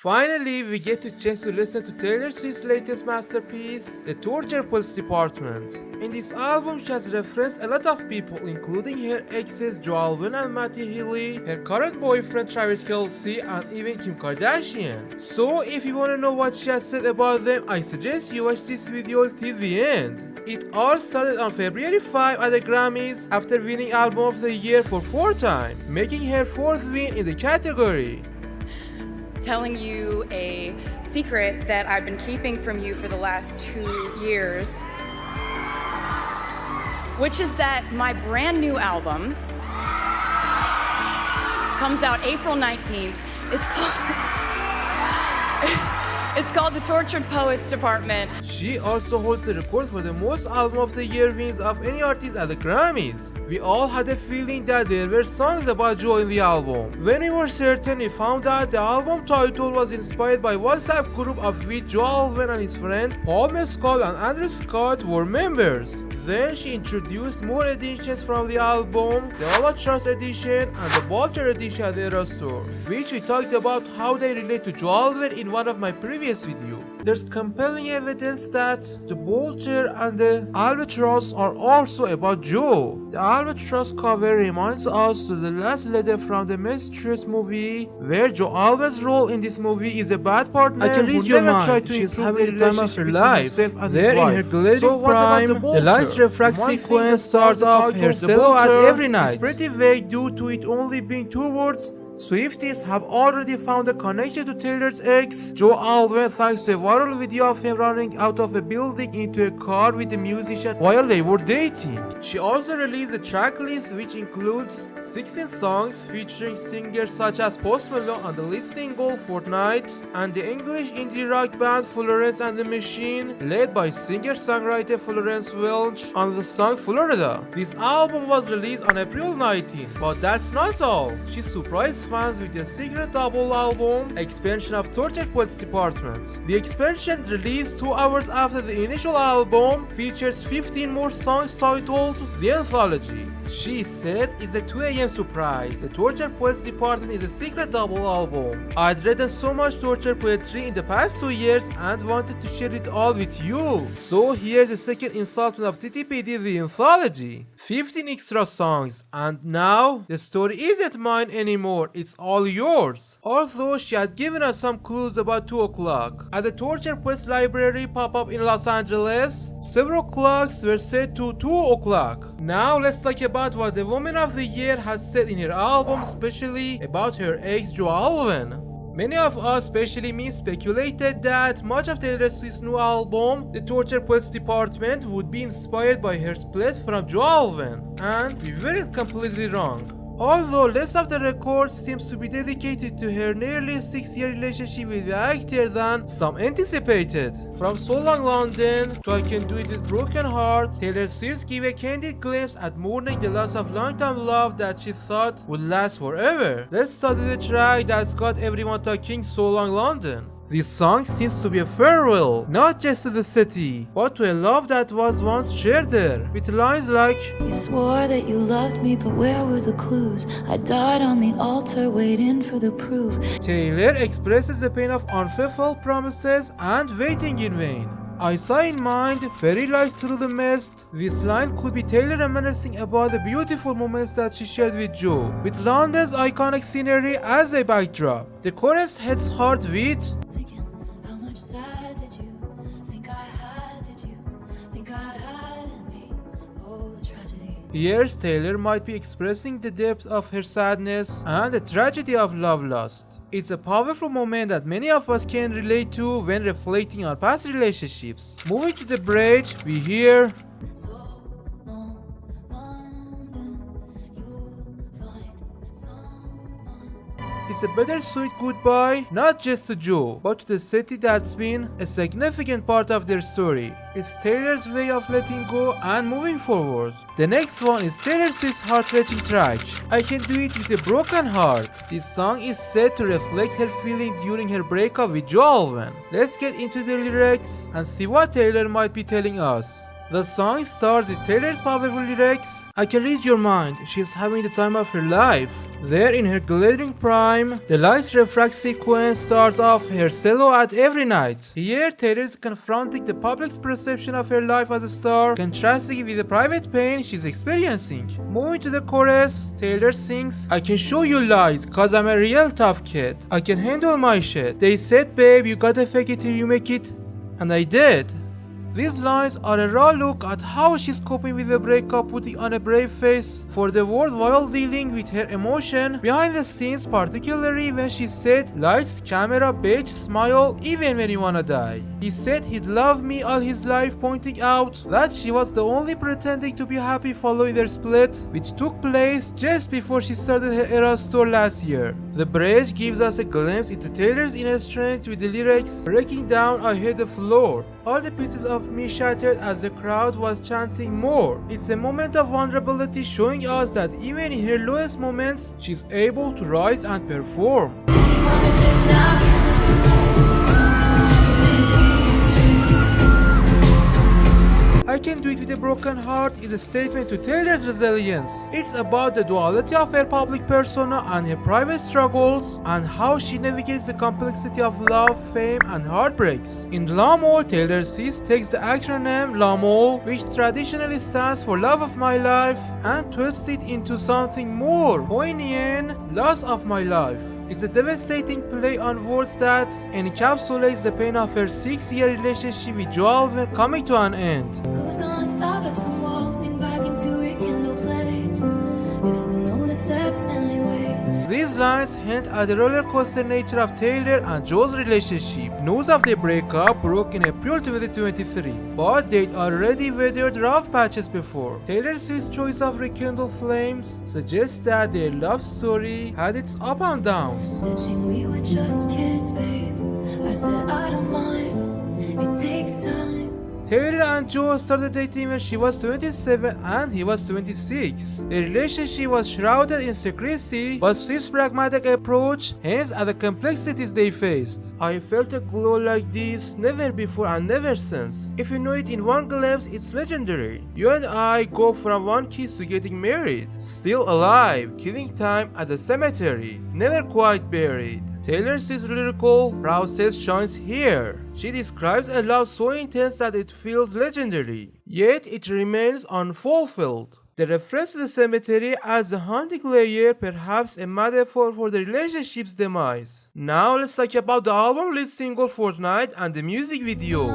Finally, we get the chance to listen to Taylor Swift's latest masterpiece, The Torture Police Department. In this album, she has referenced a lot of people, including her exes Joe Alwyn and Matty Healy, her current boyfriend Travis Kelce, and even Kim Kardashian. So, if you want to know what she has said about them, I suggest you watch this video till the end. It all started on February 5 at the Grammys after winning Album of the Year for 4th time, making her 4th win in the category. Telling you a secret that I've been keeping from you for the last 2 years, which is that my brand new album comes out April 19th. It's called The Tortured Poets Department. She also holds the record for the most Album of the Year wins of any artist at the Grammys. We all had a feeling that there were songs about Joe in the album. When we were certain, we found out the album title was inspired by WhatsApp group of which Joe Alwyn and his friend Paul Mescal and Andrew Scott were members. Then she introduced more editions from the album, the Albatross edition and the Bolter edition at the Eras Tour, which we talked about how they relate to Joe Alwyn in one of my previous videos. There's compelling evidence that the Bolter and the Albatross are also about Joe. The Albatross cover reminds us to the last letter from the Mistress movie, where Joe Alwyn's role in this movie is a bad partner. I can read your mind. Tried to She's having the time of her life. There in her glowing prime, the lights refract sequence starts off her silhouette every night. It's pretty vague due to it only being 2 words. Swifties have already found a connection to Taylor's ex, Joe Alwyn, thanks to a viral video of him running out of a building into a car with the musician while they were dating. She also released a track list which includes 16 songs featuring singers such as Post Malone on the lead single Fortnight, and the English indie rock band Florence and the Machine, led by singer-songwriter Florence Welch on the song Florida. This album was released on April 19, but that's not all. She surprised fans with a secret double album expansion of Tortured Poets Department. The expansion, released 2 hours after the initial album, features 15 more songs titled The Anthology. She said it's a 2 AM surprise. The Tortured Poets Department is a secret double album. I'd written so much torture poetry in the past 2 years and wanted to share it all with you. So here's the second installment of TTPD, The Anthology. 15 extra songs, and now the story isn't mine anymore, it's all yours. Although she had given us some clues about 2 o'clock. At the Tortured Poets Library pop-up in Los Angeles, several clocks were set to 2 o'clock. Now let's talk about what the Woman of the Year has said in her album, especially about her ex Joe Alwyn. Many of us, especially me, speculated that much of Taylor Swift's new album, The Tortured Poets Department, would be inspired by her split from Joe Alwyn, and we weren't completely wrong. Although less of the record seems to be dedicated to her nearly 6-year relationship with the actor than some anticipated. From So Long London to I Can Do It With Broken Heart, Taylor Swift gave a candid glimpse at mourning the loss of long-time love that she thought would last forever. Let's study the track that's got everyone talking, So Long London. This song seems to be a farewell, not just to the city, but to a love that was once shared there, with lines like, You swore that you loved me, but where were the clues? I died on the altar waiting for the proof. Taylor expresses the pain of unfulfilled promises and waiting in vain. I saw in mind fairy lights through the mist. This line could be Taylor reminiscing about the beautiful moments that she shared with Joe, with London's iconic scenery as a backdrop. The chorus hits hard with, Thinking, how much sad did you think I had? Did you think I had in me? Oh, the tragedy. Here Taylor might be expressing the depth of her sadness and the tragedy of love lost. It's a powerful moment that many of us can relate to when reflecting on past relationships. Moving to the bridge, we hear, So long, London, you'll find someone. it's a bittersweet goodbye, not just to Joe, but to the city that's been a significant part of their story. It's Taylor's way of letting go and moving forward. The next one is Taylor Swift's heart-wrenching track, I Can Do It With A Broken Heart. This song is said to reflect her feeling during her breakup with Joe Alwyn. Let's get into the lyrics and see what Taylor might be telling us. The song starts with Taylor's powerful lyrics. I can read your mind, she's having the time of her life. There in her glittering prime, the lights refract sequence starts off her silhouette every night. Here, Taylor is confronting the public's perception of her life as a star, contrasting it with the private pain she's experiencing. Moving to the chorus, Taylor sings, I can show you lies, cause I'm a real tough kid. I can handle my shit. They said, babe, you gotta fake it till you make it. And I did. These lines are a raw look at how she's coping with the breakup, putting on a brave face for the world while dealing with her emotion behind the scenes, particularly when she said, lights, camera, bitch, smile, even when you wanna die. He said he'd love me all his life, pointing out that she was the only pretending to be happy following their split, which took place just before she started her Eras tour last year. The bridge gives us a glimpse into Taylor's inner strength with the lyrics, breaking down, I hit the floor. All the pieces of me shattered as the crowd was chanting more. It's a moment of vulnerability, showing us that even in her lowest moments, she's able to rise and perform. I Can Do It With a Broken Heart is a statement to Taylor's resilience. It's about the duality of her public persona and her private struggles, and how she navigates the complexity of love, fame, and heartbreaks. In La Mole, Taylor Swift takes the acronym La Mole, which traditionally stands for Love of My Life, and twists it into something more poignant, Loss of My Life. It's a devastating play on words that encapsulates the pain of her 6-year relationship with Joel coming to an end. Who's gonna stop us from waltzing back into rekindled flames? If we know the steps anyway. These lines hint at the roller coaster nature of Taylor and Joe's relationship. News of their breakup broke in April 2023, but they'd already weathered rough patches before. Taylor Swift's choice of rekindled flames suggests that their love story had its up and downs. Stitching, we were just kids, babe. I said I don't mind. It takes time. Taylor and Joe started dating when she was 27 and he was 26. Their relationship was shrouded in secrecy, but Swift's pragmatic approach hints at the complexities they faced. I felt a glow like this never before and never since. If you know it in one glimpse, it's legendary. You and I go from one kiss to getting married. Still alive, killing time at the cemetery, never quite buried. Taylor Swift's lyrical process shines here. She describes a love so intense that it feels legendary, yet it remains unfulfilled. The reference to the cemetery as a haunting layer, perhaps a metaphor for the relationship's demise. Now let's talk about the album lead single Fortnight and the music video.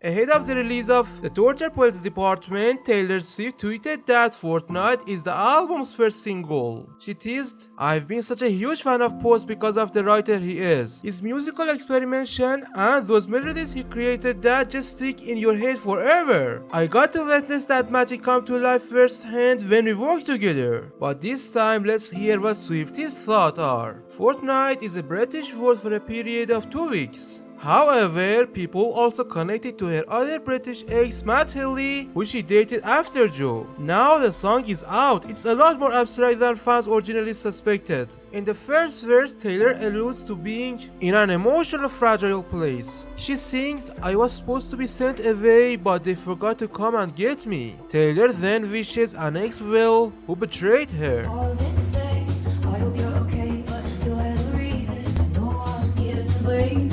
Ahead of the release of The Torture Poets Department, Taylor Swift tweeted that Fortnight is the album's first single. She teased, I've been such a huge fan of Post because of the writer he is, his musical experimentation, and those melodies he created that just stick in your head forever. I got to witness that magic come to life firsthand when we worked together. But this time, let's hear what Swifties' thoughts are. Fortnight is a British word for a period of 2 weeks. However, people also connected to her other British ex, Matty Healy, who she dated after Joe. Now the song is out, it's a lot more abstract than fans originally suspected. In the first verse, Taylor alludes to being in an emotional fragile place. She sings, I was supposed to be sent away, but they forgot to come and get me. Taylor then wishes an ex well, who betrayed her. All this to say, I hope you're okay, but you're the reason. No one here's to blame.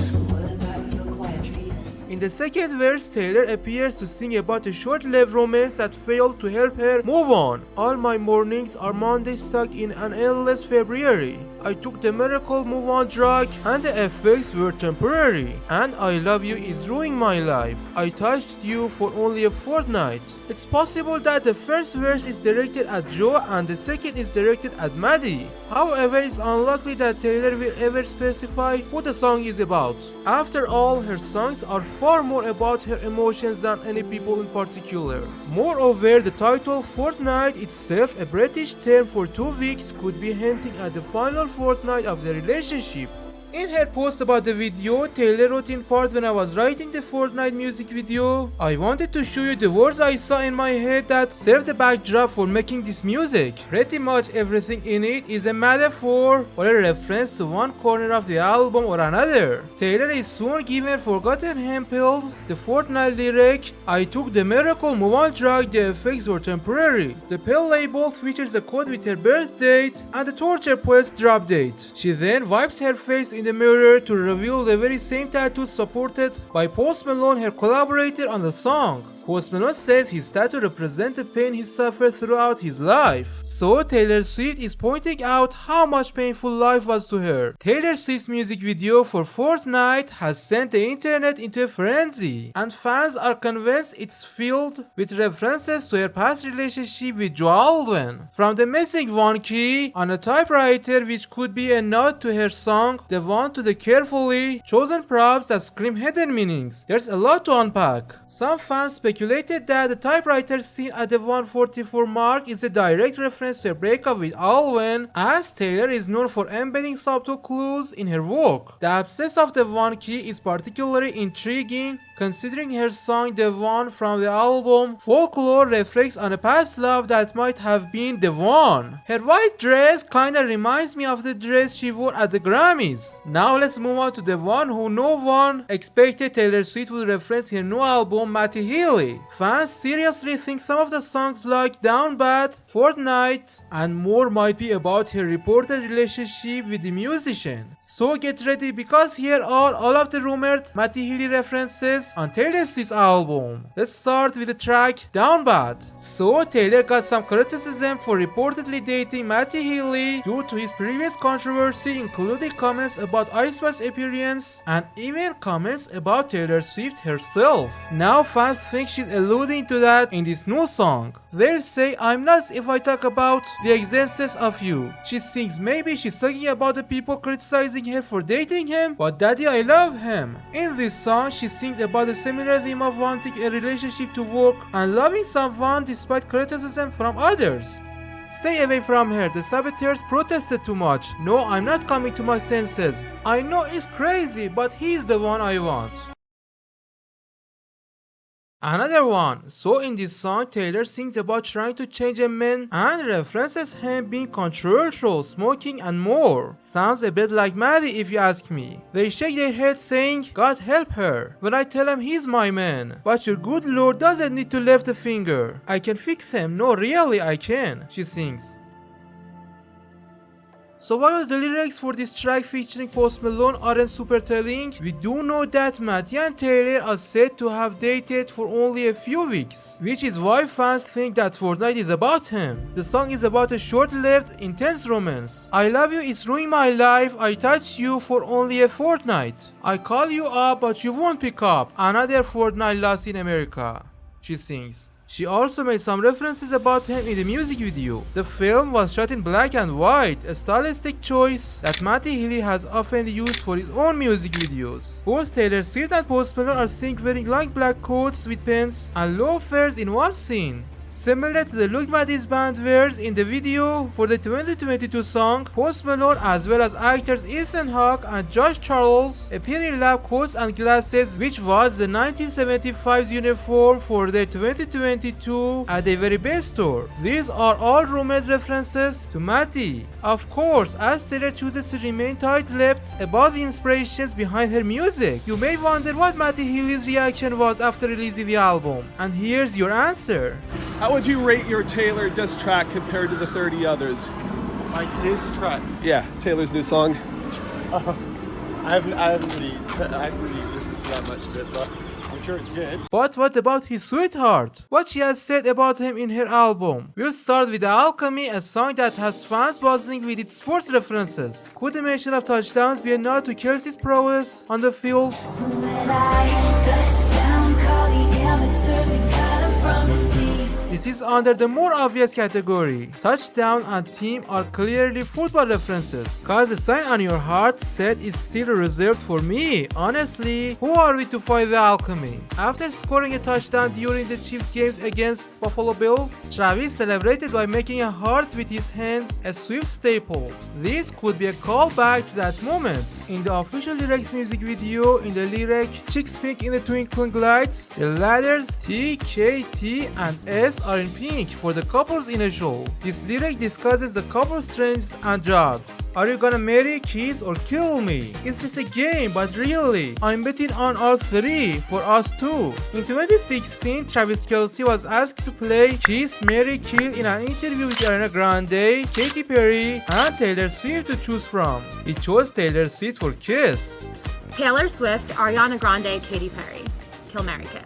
In the second verse, Taylor appears to sing about a short-lived romance that failed to help her move on. All my mornings are Mondays stuck in an endless February. I took the miracle move-on drug and the effects were temporary. And I love you is ruining my life. I touched you for only a fortnight. It's possible that the first verse is directed at Joe and the second is directed at Maddie. However, it's unlikely that Taylor will ever specify what the song is about. After all, her songs are far more about her emotions than any people in particular. Moreover, the title Fortnight itself, a British term for 2 weeks, could be hinting at the final fortnight of the relationship. In her post about the video, Taylor wrote in part, when I was writing the Fortnight music video, I wanted to show you the words I saw in my head that serve the backdrop for making this music. Pretty much everything in it is a metaphor or a reference to one corner of the album or another. Taylor is soon given forgotten hemp pills. The Fortnight lyric, I took the miracle move on drug, the effects were temporary. The pill label features a code with her birth date and the torture poet's drop date. She then wipes her face in the mirror to reveal the very same tattoo supported by Post Malone, her collaborator on the song. Post Malone says his tattoo represents the pain he suffered throughout his life. So Taylor Swift is pointing out how much painful life was to her. Taylor Swift's music video for Fortnight has sent the internet into a frenzy, and fans are convinced it's filled with references to her past relationship with Joe Alwyn. From the missing one key on a typewriter, which could be a nod to her song The One, to the carefully chosen props that scream hidden meanings. There's a lot to unpack. Some fans speculated that the typewriter scene at the 144 mark is a direct reference to a breakup with Alwyn, as Taylor is known for embedding subtle clues in her work. The absence of the one key is particularly intriguing, considering her song The One from the album Folklore reflects on a past love that might have been the one. Her white dress kinda reminds me of the dress she wore at the Grammys. Now let's move on to the one who no one expected Taylor Swift would reference her new album, Matty Healy. Fans seriously think some of the songs like Down Bad, Fortnight, and more might be about her reported relationship with the musician. So get ready, because here are all of the rumored Matty Healy references on Taylor Swift's album. Let's start with the track Down Bad. So Taylor got some criticism for reportedly dating Matty Healy due to his previous controversy, including comments about Ice Spice's appearance and even comments about Taylor Swift herself. Now fans think she's alluding to that in this new song. They'll say, I'm nuts if I talk about the existence of you. She thinks maybe she's talking about the people criticizing her for dating him, but daddy, I love him. In this song, she sings about a similar theme of wanting a relationship to work and loving someone despite criticism from others. Stay away from her, the saboteurs protested too much. No, I'm not coming to my senses. I know it's crazy, but he's the one I want. Another one. So in this song, Taylor sings about trying to change a man and references him being controversial, smoking and more. Sounds a bit like Matty if you ask me. They shake their heads saying, God help her, when I tell him he's my man. But your good Lord doesn't need to lift a finger. I can fix him. No, really I can, she sings. So while the lyrics for this track featuring Post Malone aren't super telling, we do know that Matty and Taylor are said to have dated for only a few weeks, which is why fans think that Fortnite is about him. The song is about a short-lived, intense romance. I love you, it's ruined my life, I touched you for only a fortnight. I call you up but you won't pick up. Another fortnight lost in America, she sings. She also made some references about him in the music video. The film was shot in black and white, a stylistic choice that Matty Healy has often used for his own music videos. Both Taylor Swift and Post Malone are seen wearing long black coats with pants and loafers in one scene, similar to the look Matty's band wears in the video for the 2022 song. Post Malone as well as actors Ethan Hawke and Josh Charles appear in lab coats and glasses, which was the 1975's uniform for the 2022 at the very best store. These are all rumored references to Matty, of course, as Taylor chooses to remain tight-lipped about the inspirations behind her music. You may wonder what Matty Healy's reaction was after releasing the album, and here's your answer. How would you rate your Taylor diss track compared to the 30 others? My diss track? Yeah, Taylor's new song. I haven't really listened to that much of it, but I'm sure it's good. But what about his sweetheart? What she has said about him in her album? We'll start with Alchemy, a song that has fans buzzing with its sports references. Could the mention of touchdowns be a nod to Kelce's prowess on the field? So when I touch down, call the amateurs and cut 'em from the teeth. This is under the more obvious category. Touchdown and team are clearly football references, cause the sign on your heart said it's still reserved for me. Honestly, who are we to fight the alchemy? After scoring a touchdown during the Chiefs games against Buffalo Bills, Travis celebrated by making a heart with his hands, a Swift staple. This could be a callback to that moment. In the official lyrics music video, in the lyric "Chicks pink in the twinkling lights," the letters T, K, T, and S are in pink for the couple's initial. This lyric discusses the couple's strengths and jobs. Are you gonna marry, kiss, or kill me? It's just a game, but really, I'm betting on all three for us too. In 2016, Travis Kelce was asked to play Kiss, Marry, Kill in an interview with Ariana Grande, Katy Perry, and Taylor Swift to choose from. He chose Taylor Swift for Kiss. Taylor Swift, Ariana Grande, Katy Perry. Kill, marry, kiss.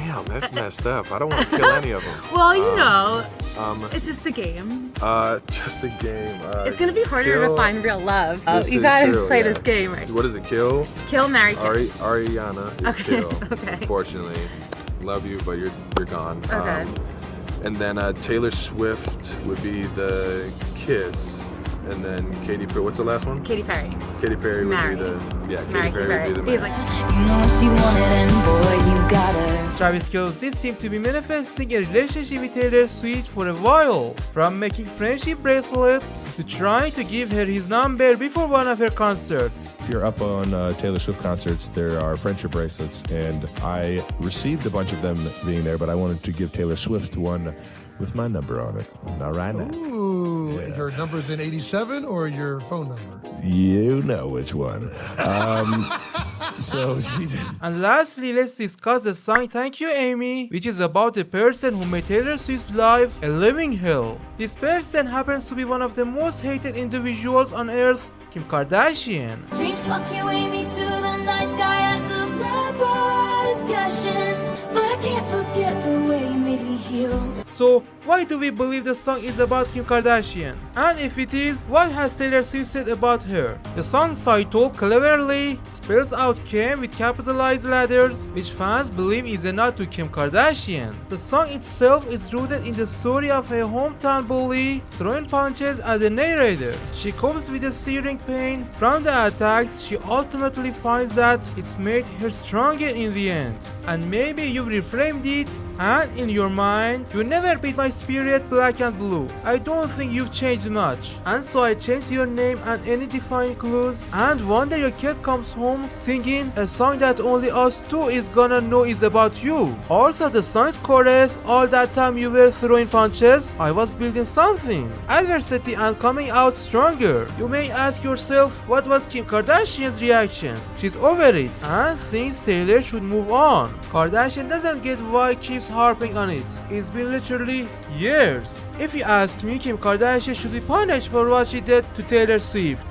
Damn, that's messed up. I don't want to kill any of them. Well, you know, it's just the game. Just a game. It's gonna be harder to find real love. This You is gotta true, play yeah. this game right. What is it? Kill? Kill, marry, kiss. Ariana is Okay, kill. okay. Unfortunately, love you, but you're gone. Okay. And then Taylor Swift would be the kiss, and then Katy Perry. What's the last one? Katy Perry. Katy Perry would Marry. be the Marry, Katy Perry would be the He's marry. like, You know what she wanted, and boy, you got her. Travis Kelce seemed to be manifesting a relationship with Taylor Swift for a while, from making friendship bracelets to trying to give her his number before one of her concerts. If you're up on Taylor Swift concerts, there are friendship bracelets, and I received a bunch of them being there, but I wanted to give Taylor Swift one with my number on it. Not right now. Ooh, Yeah. your number's in 87 or your phone number? You know which one. So she did. And lastly, let's discuss the song Thank You Amy, which is about the person who made Taylor Swift's life a living hell. This person happens to be one of the most hated individuals on earth, Kim Kardashian. Scream fuck you, Amy, to the night sky as the blood was gushing. But I can't forget the way you made me heal. So, why do we believe the song is about Kim Kardashian? And if it is, what has Taylor Swift said about her? The song's title cleverly spells out Kim with capitalized letters, which fans believe is a nod to Kim Kardashian. The song itself is rooted in the story of a hometown bully throwing punches at the narrator. She copes with the searing pain from the attacks. She ultimately finds that it's made her stronger in the end. And maybe you've reframed it, and in your mind, you never beat my spirit black and blue. I don't think you've changed much. And so I changed your name and any defining clues. And one day your kid comes home singing a song that only us two is gonna know is about you. Also the song's chorus, all that time you were throwing punches, I was building something. Adversity and coming out stronger. You may ask yourself, what was Kim Kardashian's reaction? She's over it and thinks Taylor should move on. Kardashian doesn't get why keeps harping on it. It's been literally years. If you ask me, Kim Kardashian should be punished for what she did to Taylor Swift.